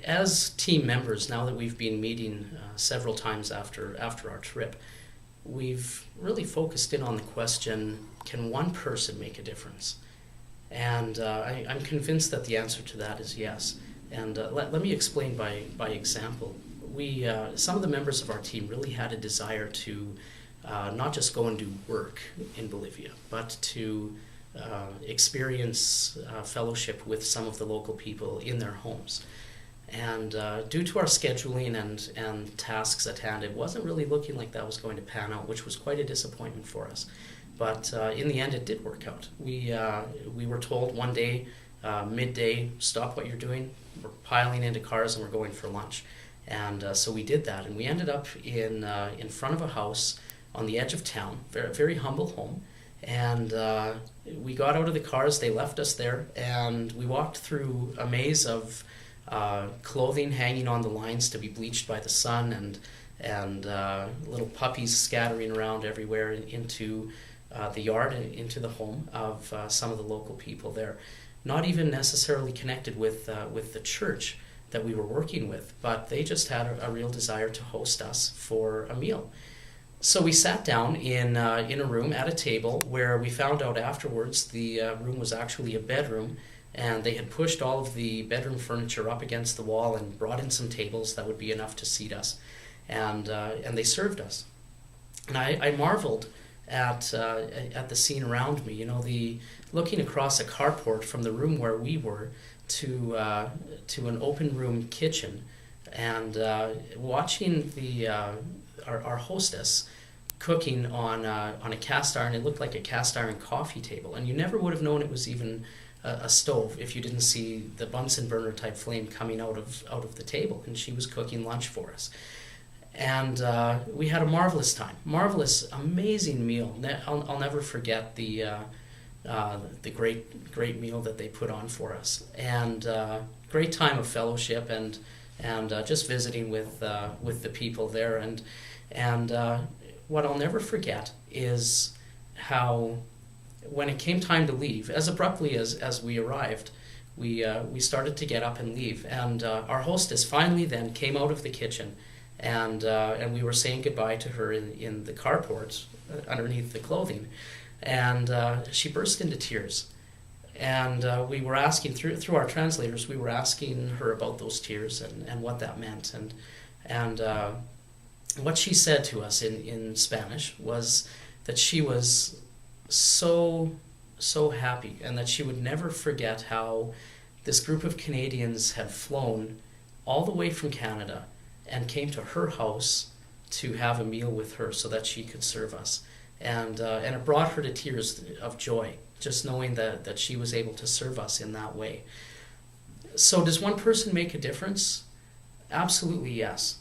as team members, now that we've been meeting several times after our trip, we've really focused in on the question, can one person make a difference? And I'm convinced that the answer to that is yes. And let me explain by example. Some of the members of our team really had a desire to not just go and do work in Bolivia, but to experience fellowship with some of the local people in their homes. And due to our scheduling and tasks at hand, it wasn't really looking like that was going to pan out, which was quite a disappointment for us. But in the end, it did work out. We were told one day, midday, stop what you're doing. We're piling into cars and we're going for lunch. And so we did that, and we ended up in front of a house on the edge of town, very, very humble home. And we got out of the cars, they left us there, and we walked through a maze of clothing hanging on the lines to be bleached by the sun, and little puppies scattering around everywhere into the yard and into the home of some of the local people there. Not even necessarily connected with the church that we were working with, but they just had a real desire to host us for a meal. So we sat down in a room at a table where we found out afterwards the room was actually a bedroom, and they had pushed all of the bedroom furniture up against the wall and brought in some tables that would be enough to seat us, and they served us. And I marveled at the scene around me. You know, looking across a carport from the room where we were to an open room kitchen, and watching our hostess cooking on a cast iron. It looked like a cast iron coffee table, and you never would have known it was even a stove if you didn't see the Bunsen burner type flame coming out of the table. And she was cooking lunch for us, and we had a marvelous time, amazing meal. I'll never forget the great meal that they put on for us, and great time of fellowship and just visiting with the people there, and what I'll never forget is how, when it came time to leave, as abruptly as we arrived, we started to get up and leave, and our hostess finally then came out of the kitchen, and we were saying goodbye to her in the carport underneath the clothing, and she burst into tears. And we were asking, through our translators, we were asking her about those tears and what that meant. And what she said to us in Spanish was that she was so happy, and that she would never forget how this group of Canadians had flown all the way from Canada and came to her house to have a meal with her so that she could serve us. And it brought her to tears of joy, just knowing that she was able to serve us in that way. So does one person make a difference? Absolutely yes.